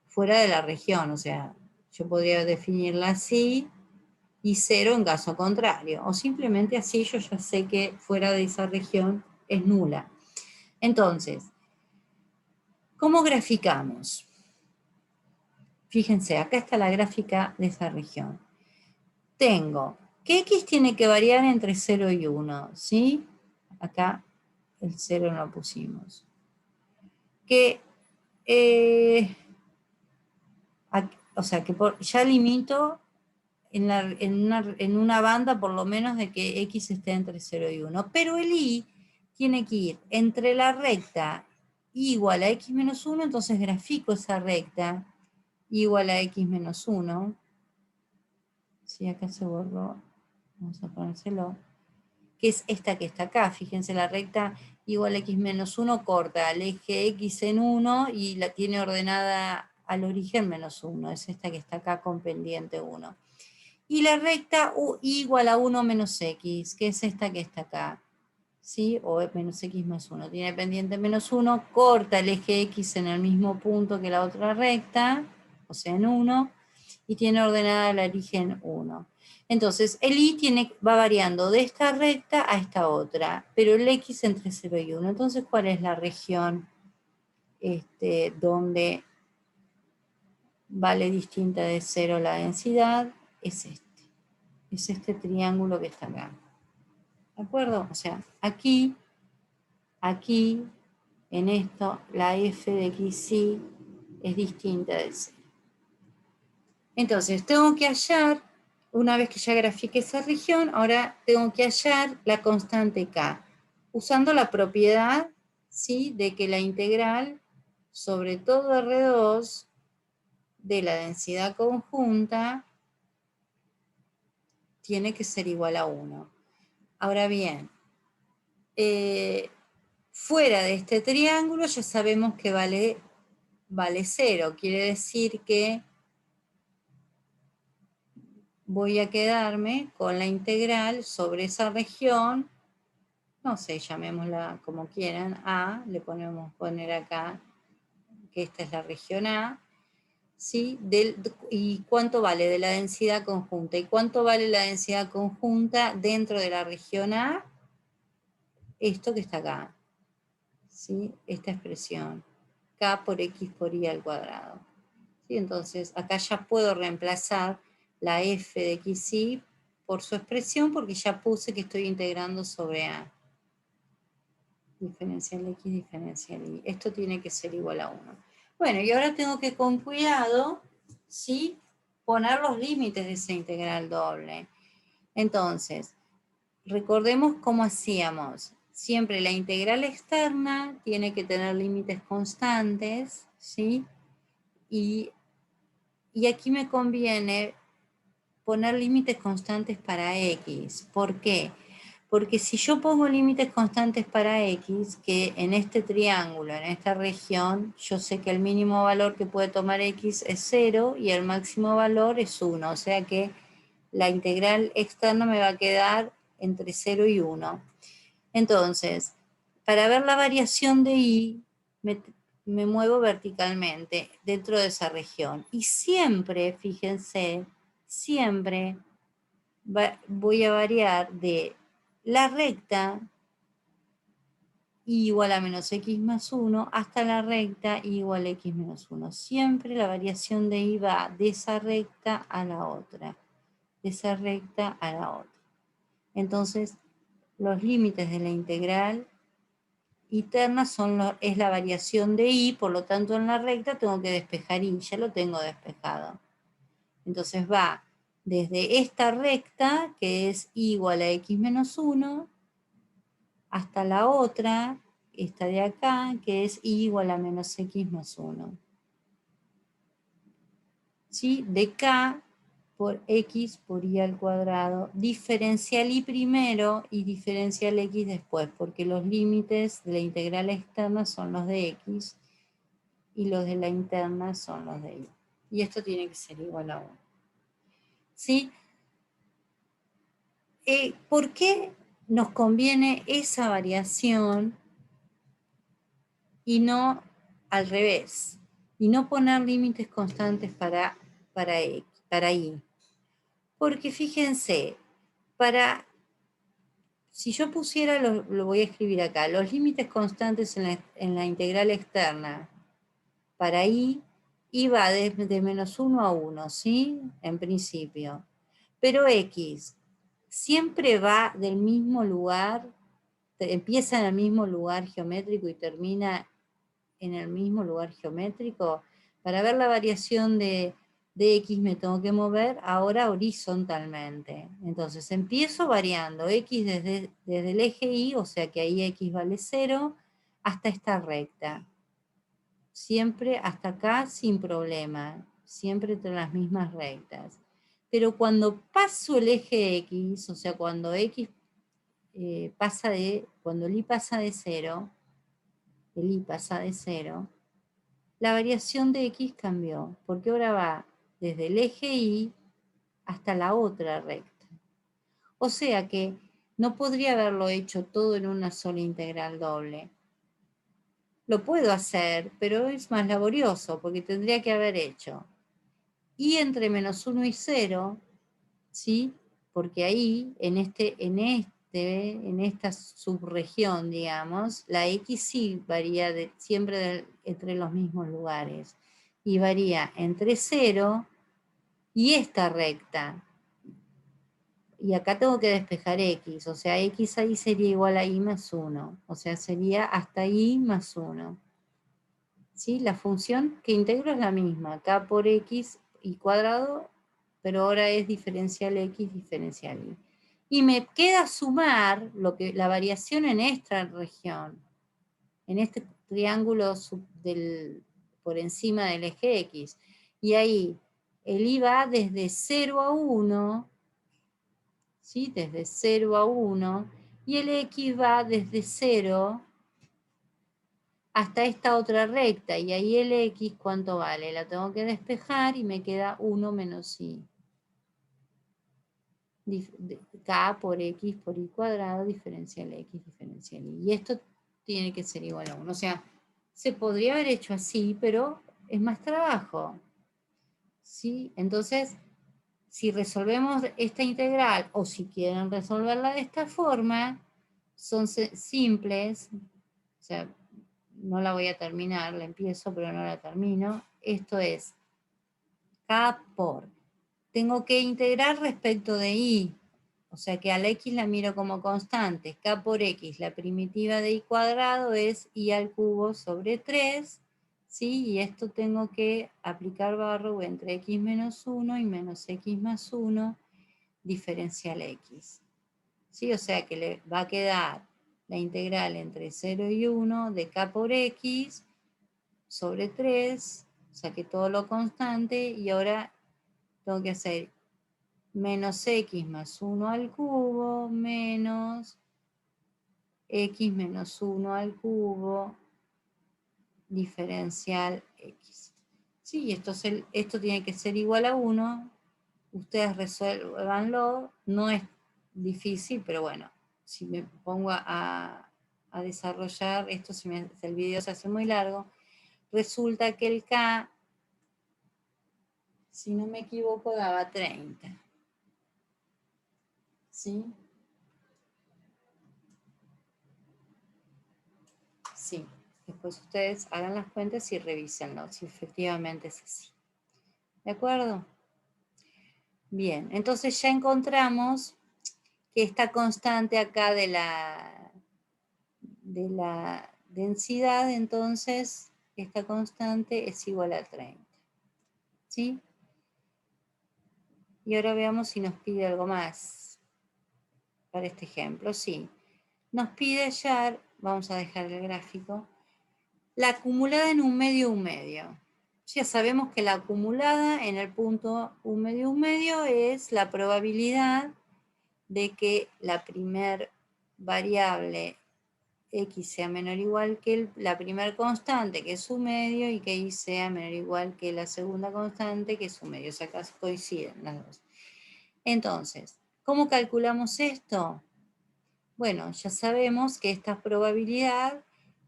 fuera de la región, o sea, yo podría definirla así y 0 en caso contrario, o simplemente así yo ya sé que fuera de esa región es nula. Entonces, ¿cómo graficamos? Fíjense, acá está la gráfica de esa región. Tengo que X tiene que variar entre 0 y 1, ¿sí? Acá el 0 no lo pusimos. Que, o sea, que ya limito en una banda por lo menos de que X esté entre 0 y 1. Pero el Y tiene que ir entre la recta igual a X menos 1, entonces grafico esa recta igual a X menos 1. Sí, acá se borró. Vamos a ponérselo. Que es esta que está acá. Fíjense, la recta igual a X menos 1 corta el eje X en 1 y la tiene ordenada al origen menos 1. Es esta que está acá con pendiente 1. Y la recta igual a 1 menos X, que es esta que está acá, ¿sí? O menos X más 1. Tiene pendiente menos 1, corta el eje X en el mismo punto que la otra recta, o sea, en 1, y tiene ordenada el origen 1. Entonces, el y va variando de esta recta a esta otra, pero el x entre 0 y 1. Entonces, ¿cuál es la región donde vale distinta de 0 la densidad? Es este triángulo que está acá. ¿De acuerdo? O sea, aquí, en esto, la f de xy es distinta de 0. Entonces, tengo que hallar, una vez que ya grafique esa región, ahora tengo que hallar la constante k, usando la propiedad, ¿sí?, de que la integral sobre todo R2 de la densidad conjunta tiene que ser igual a 1. Ahora bien, fuera de este triángulo ya sabemos que vale 0. Quiere decir que voy a quedarme con la integral sobre esa región, no sé, llamémosla como quieran, A, le podemos poner acá que esta es la región A, ¿sí? ¿Y cuánto vale de la densidad conjunta? ¿Y cuánto vale la densidad conjunta dentro de la región A? Esto que está acá, ¿sí? Esta expresión, K por X por Y al cuadrado. ¿Sí? Entonces, acá ya puedo reemplazar la f de xy por su expresión, porque ya puse que estoy integrando sobre A. Diferencial x, diferencial y. Esto tiene que ser igual a 1. Bueno, y ahora tengo que con cuidado, ¿sí?, poner los límites de esa integral doble. Entonces, recordemos cómo hacíamos. Siempre la integral externa tiene que tener límites constantes, ¿sí? Y aquí me conviene poner límites constantes para x. ¿Por qué? Porque si yo pongo límites constantes para x, que en este triángulo, en esta región, yo sé que el mínimo valor que puede tomar x es 0 y el máximo valor es 1. O sea que la integral externa me va a quedar entre 0 y 1. Entonces, para ver la variación de y, me muevo verticalmente dentro de esa región. Y siempre, fíjense, siempre voy a variar de la recta y igual a menos x más 1 hasta la recta y igual a x menos 1. Siempre la variación de y va de esa recta a la otra, de esa recta a la otra. Entonces, los límites de la integral interna es la variación de y, por lo tanto en la recta tengo que despejar y, ya lo tengo despejado. Entonces va desde esta recta, que es igual a x menos 1, hasta la otra, esta de acá, que es igual a menos x más 1. ¿Sí? De k por x por y al cuadrado, diferencial y primero y diferencial x después, porque los límites de la integral externa son los de x y los de la interna son los de y. Y esto tiene que ser igual a 1. ¿Sí? ¿Por qué nos conviene esa variación y no al revés? Y no poner límites constantes para y. Porque fíjense, si yo pusiera, lo voy a escribir acá, los límites constantes en la integral externa para y va de menos 1 a 1, ¿sí? En principio. Pero x siempre va del mismo lugar, empieza en el mismo lugar geométrico y termina en el mismo lugar geométrico. Para ver la variación de x me tengo que mover ahora horizontalmente. Entonces empiezo variando x desde el eje y, o sea que ahí x vale 0, hasta esta recta. Siempre hasta acá sin problema, siempre entre las mismas rectas. Pero cuando paso el eje x, o sea, cuando x cuando el y pasa de 0, la variación de x cambió, porque ahora va desde el eje y hasta la otra recta. O sea que no podría haberlo hecho todo en una sola integral doble. Lo puedo hacer, pero es más laborioso, porque tendría que haber hecho y entre -1 y 0, ¿sí? Porque ahí, en esta subregión, digamos, la X sí varía siempre entre los mismos lugares. Y varía entre 0 y esta recta. Y acá tengo que despejar X, o sea, X ahí sería igual a Y más 1. O sea, sería hasta Y más 1. ¿Sí? La función que integro es la misma, K por X y cuadrado, pero ahora es diferencial X, diferencial Y. Y me queda sumar la variación en esta región, en este triángulo por encima del eje X. Y ahí el Y va desde 0 a 1, ¿sí? Desde 0 a 1, y el X va desde 0 hasta esta otra recta, y ahí el X, ¿cuánto vale? La tengo que despejar y me queda 1 menos Y. K por X por Y cuadrado, diferencial X, diferencial Y. Y esto tiene que ser igual a 1. O sea, se podría haber hecho así, pero es más trabajo. ¿Sí? Entonces, si resolvemos esta integral, o si quieren resolverla de esta forma, son simples. O sea, no la voy a terminar, la empiezo, pero no la termino. Esto es K por. Tengo que integrar respecto de Y. O sea que a la X la miro como constante. K por X, la primitiva de Y cuadrado es Y al cubo sobre 3. ¿Sí? Y esto tengo que aplicar barro entre X menos 1 y menos X más 1, diferencial X. ¿Sí? O sea que le va a quedar la integral entre 0 y 1 de K por X sobre 3, saqué todo lo constante y ahora tengo que hacer menos X más 1 al cubo menos X menos 1 al cubo diferencial X. Sí, esto tiene que ser igual a 1. Ustedes resuélvanlo. No es difícil, pero bueno, si me pongo a desarrollar esto, si el video se hace muy largo, resulta que el K, si no me equivoco, daba 30. ¿Sí? Sí. Después ustedes hagan las cuentas y revísenlo, si efectivamente es así. ¿De acuerdo? Bien, entonces ya encontramos que esta constante acá de la densidad, entonces, esta constante es igual a 30. ¿Sí? Y ahora veamos si nos pide algo más para este ejemplo. Sí, nos pide hallar, vamos a dejar el gráfico, la acumulada en un medio. Ya sabemos que la acumulada en el punto un medio es la probabilidad de que la primer variable X sea menor o igual que la primera constante, que es su medio, y que Y sea menor o igual que la segunda constante, que es su medio. O sea, acá coinciden las dos. Entonces, ¿cómo calculamos esto? Bueno, ya sabemos que esta probabilidad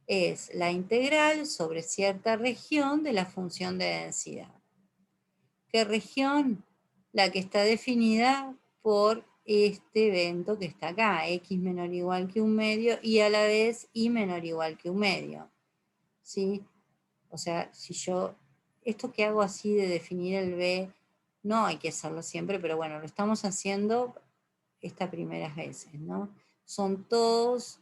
es la integral sobre cierta región de la función de densidad. ¿Qué región? La que está definida por este evento que está acá, X menor o igual que un medio, y a la vez Y menor o igual que un medio. ¿Sí? O sea, si yo, esto que hago así de definir el B, no hay que hacerlo siempre, pero bueno, lo estamos haciendo estas primeras veces, ¿no? Son todos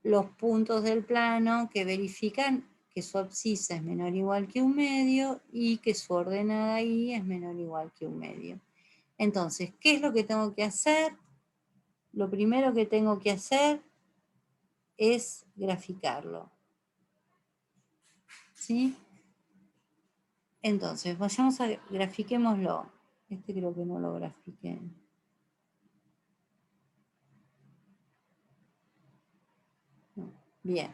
los puntos del plano que verifican que su abscisa es menor o igual que un medio y que su ordenada Y es menor o igual que un medio. Entonces, ¿qué es lo que tengo que hacer? Lo primero que tengo que hacer es graficarlo. ¿Sí? Entonces, vayamos a grafiquémoslo. Este creo que no lo grafiqué. No. Bien,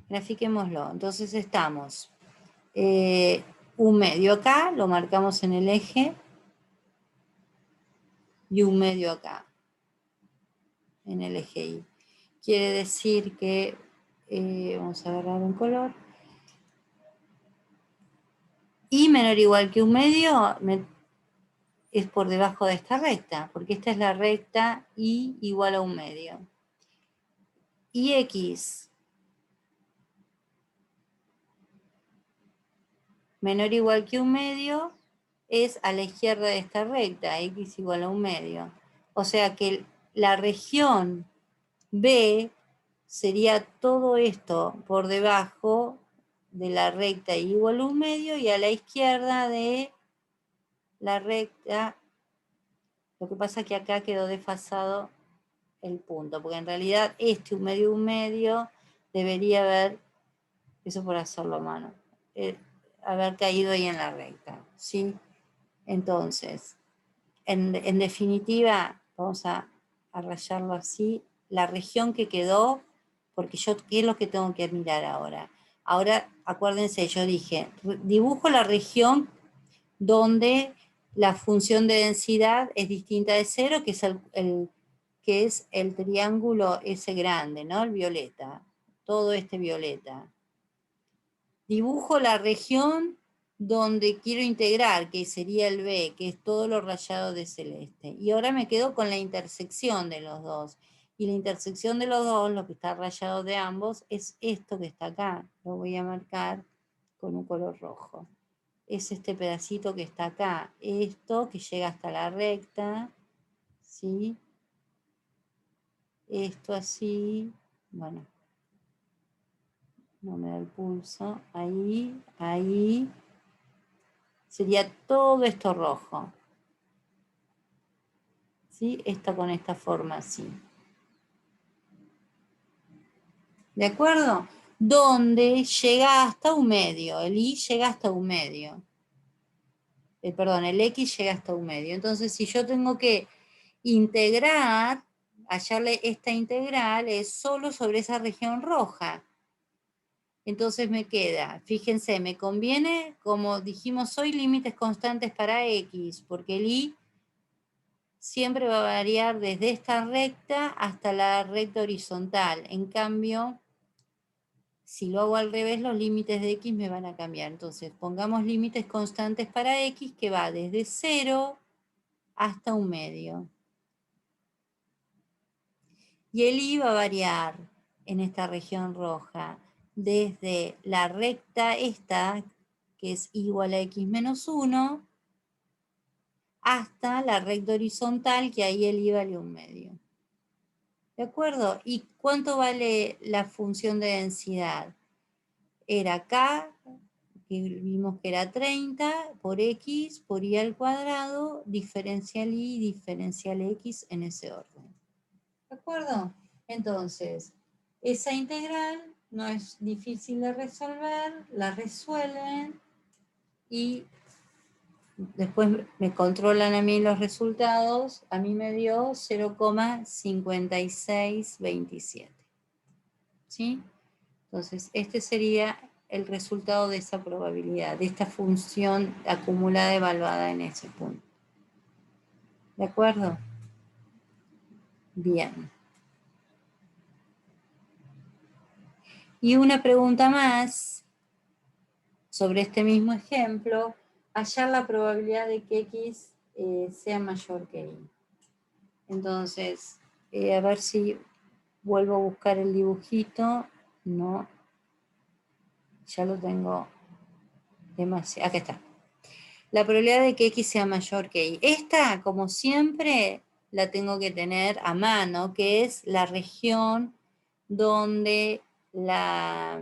grafiquémoslo. Entonces estamos un medio acá, lo marcamos en el eje, y un medio acá, en el eje Y. Quiere decir que, vamos a agarrar un color, y menor o igual que 1/2 es por debajo de esta recta, porque esta es la recta y igual a 1/2. Y x menor o igual que 1/2 es a la izquierda de esta recta, x igual a 1/2. O sea que la región B sería todo esto por debajo de la recta igual a 1/2 y a la izquierda de la recta. Lo que pasa es que acá quedó desfasado el punto, porque en realidad este 1/2 debería haber, eso por hacerlo a mano, haber caído ahí en la recta, ¿sí? Entonces, en definitiva, vamos a rayarlo así, la región que quedó, porque yo, ¿qué es lo que tengo que mirar ahora? Ahora, acuérdense, yo dije, dibujo la región donde la función de densidad es distinta de 0, que es el triángulo ese grande, ¿no? El violeta, todo este violeta. Dibujo la región donde quiero integrar, que sería el B, que es todo lo rayado de celeste. Y ahora me quedo con la intersección de los dos. Y la intersección de los dos, lo que está rayado de ambos, es esto que está acá. Lo voy a marcar con un color rojo. Es este pedacito que está acá. Esto que llega hasta la recta, ¿sí? Esto así, bueno, no me da el pulso. Ahí, ahí. Sería todo esto rojo. ¿Sí? Esto con esta forma así. ¿De acuerdo? Donde llega hasta 1/2. El Y llega hasta 1/2. Perdón, el X llega hasta 1/2. Entonces, si yo tengo que integrar, hallarle esta integral, es solo sobre esa región roja. Entonces me queda, fíjense, me conviene, como dijimos hoy, límites constantes para X, porque el Y siempre va a variar desde esta recta hasta la recta horizontal. En cambio, si lo hago al revés, los límites de X me van a cambiar. Entonces, pongamos límites constantes para X, que va desde 0 hasta 1/2. Y el Y va a variar en esta región roja desde la recta esta, que es igual a X menos 1, hasta la recta horizontal, que ahí el Y vale 1/2. ¿De acuerdo? ¿Y cuánto vale la función de densidad? Era K, que vimos que era 30, por X, por Y al cuadrado, diferencial Y, diferencial X en ese orden. ¿De acuerdo? Entonces, esa integral no es difícil de resolver, la resuelven y después me controlan a mí los resultados, a mí me dio 0,5627. ¿Sí? Entonces, este sería el resultado de esa probabilidad, de esta función acumulada evaluada en ese punto. ¿De acuerdo? Bien. Y una pregunta más sobre este mismo ejemplo, hallar la probabilidad de que X sea mayor que Y. Entonces, a ver si vuelvo a buscar el dibujito. No, ya lo tengo demasiado. Acá está. La probabilidad de que X sea mayor que Y. Esta, como siempre, la tengo que tener a mano, que es la región donde la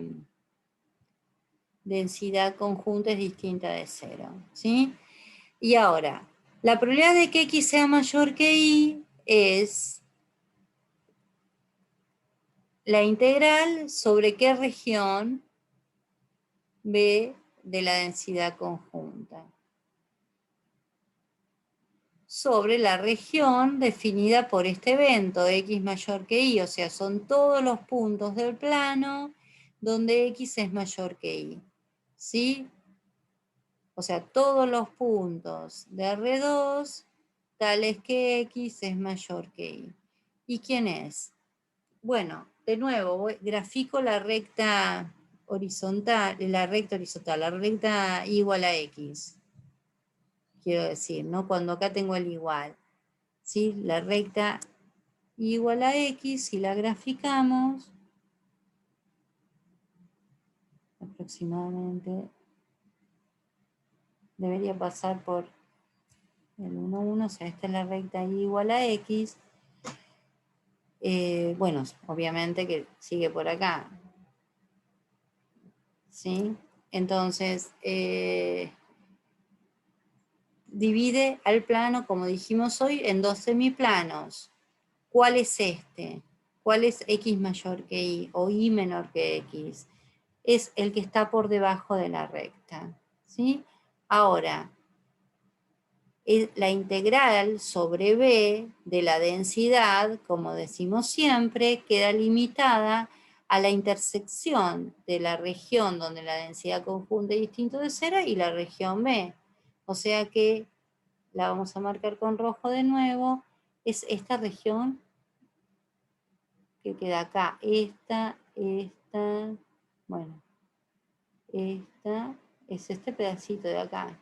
densidad conjunta es distinta de 0. ¿Sí? Y ahora, la probabilidad de que X sea mayor que Y es la integral sobre qué región B de la densidad conjunta. Sobre la región definida por este evento, X mayor que Y, o sea, son todos los puntos del plano donde X es mayor que Y. ¿Sí? O sea, todos los puntos de R2 tales que X es mayor que Y. ¿Y quién es? Bueno, de nuevo, grafico la recta horizontal, la recta horizontal, la recta y igual a x, quiero decir, ¿no? Cuando acá tengo el igual, ¿sí? La recta igual a x, si la graficamos, aproximadamente debería pasar por el 1, 1, o sea, esta es la recta y igual a x. Bueno, obviamente que sigue por acá, ¿sí? Entonces, divide al plano, como dijimos hoy, en dos semiplanos. ¿Cuál es este? ¿Cuál es x mayor que y o y menor que x? Es el que está por debajo de la recta, ¿sí? Ahora, la integral sobre b de la densidad, como decimos siempre, queda limitada a la intersección de la región donde la densidad conjunta es distinto de cero y la región B. O sea que la vamos a marcar con rojo de nuevo, es esta región que queda acá. Bueno, esta es este pedacito de acá.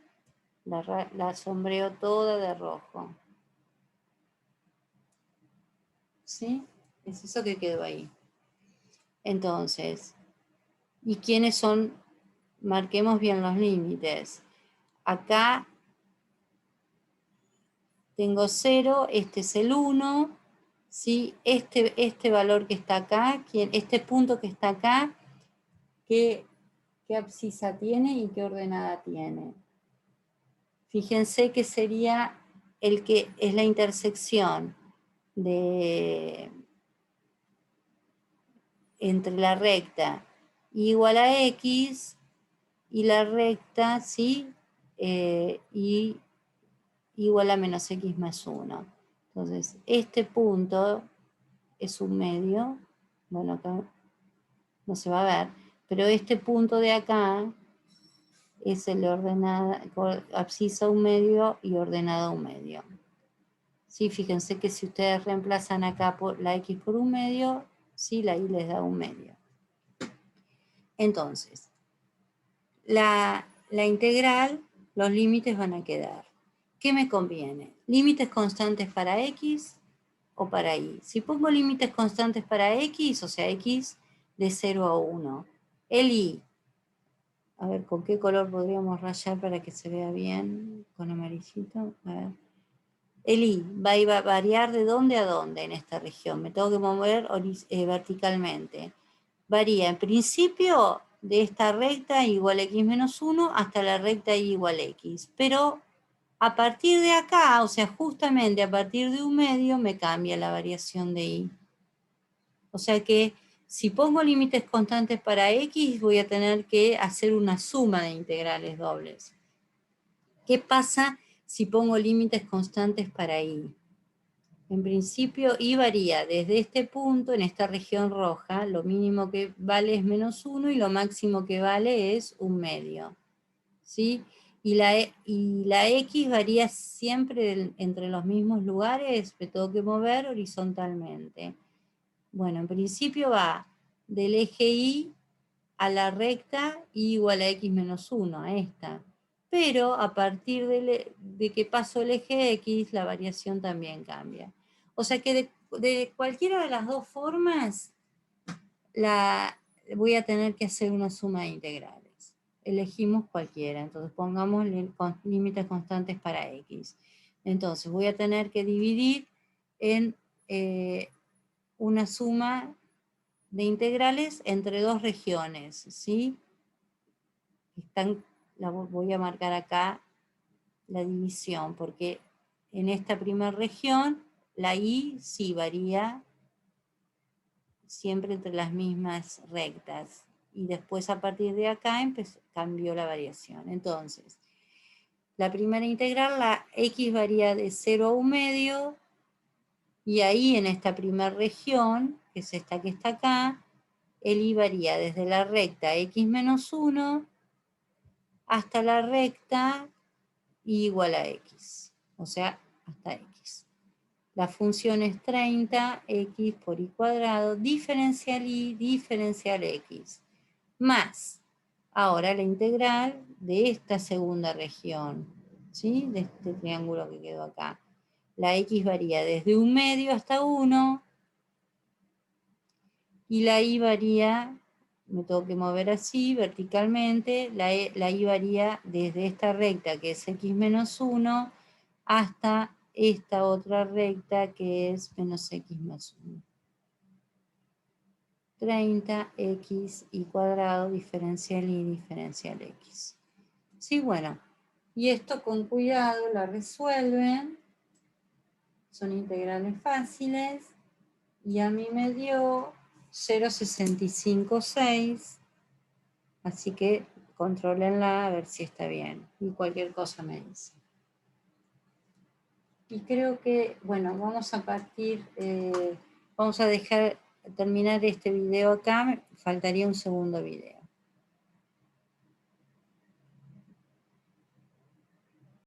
La sombreo toda de rojo. ¿Sí? Es eso que quedó ahí. Entonces, ¿y quiénes son? Marquemos bien los límites. Acá tengo 0, este es el 1, ¿sí? Este valor que está acá, este punto que está acá, ¿qué abscisa tiene y qué ordenada tiene? Fíjense que sería el que es la intersección entre la recta igual a x y la recta, ¿sí? Y igual a menos x más 1. Entonces, este punto es un medio, bueno, acá no se va a ver, pero este punto de acá es el ordenada, abscisa un medio y ordenada un medio. Sí, fíjense que si ustedes reemplazan acá por la x por un medio, sí, la y les da un medio. Entonces, la integral, los límites van a quedar. ¿Qué me conviene? ¿Límites constantes para x o para y? Si pongo límites constantes para x, o sea, x de 0 a 1, el y, a ver, ¿con qué color podríamos rayar para que se vea bien? Con amarillito, a ver. El i va a variar de dónde a dónde en esta región. Me tengo que mover verticalmente. Varía en principio de esta recta igual a x menos 1 hasta la recta y igual a x. Pero a partir de acá, o sea, justamente a partir de un medio, me cambia la variación de y. O sea que si pongo límites constantes para x, voy a tener que hacer una suma de integrales dobles. ¿Qué pasa si pongo límites constantes para y? En principio, y varía desde este punto, en esta región roja, lo mínimo que vale es menos 1 y lo máximo que vale es un medio. ¿Sí? Y la X varía siempre entre los mismos lugares, me tengo que mover horizontalmente. Bueno, en principio va del eje Y a la recta Y igual a X menos 1, a esta. Pero a partir de que paso el eje X, la variación también cambia. O sea que de cualquiera de las dos formas, voy a tener que hacer una suma de integrales. Elegimos cualquiera, entonces pongamos límites constantes para X. Entonces voy a tener que dividir en una suma de integrales entre dos regiones, ¿sí? Voy a marcar acá la división, porque en esta primera región la y sí varía siempre entre las mismas rectas. Y después a partir de acá cambió la variación. Entonces, la primera integral, la x varía de 0 a 1 medio, y ahí en esta primera región, que es esta que está acá, el y varía desde la recta x menos 1 hasta la recta y igual a x, o sea, hasta x. La función es 30x por y cuadrado, diferencial y diferencial x. más ahora la integral de esta segunda región, ¿sí? De este triángulo que quedó acá. La x varía desde 1/2 hasta 1, y la y varía, me tengo que mover así, verticalmente, la y varía desde esta recta, que es x menos 1, hasta esta otra recta, que es menos x más 1. 30x y cuadrado, diferencial y diferencial x. Sí, bueno, y esto con cuidado la resuelven, son integrales fáciles, y a mí me dio 0,656, así que contrólenla a ver si está bien, y cualquier cosa me dice. Y creo que, bueno, vamos a partir, vamos a dejar terminar este video acá, faltaría un segundo video.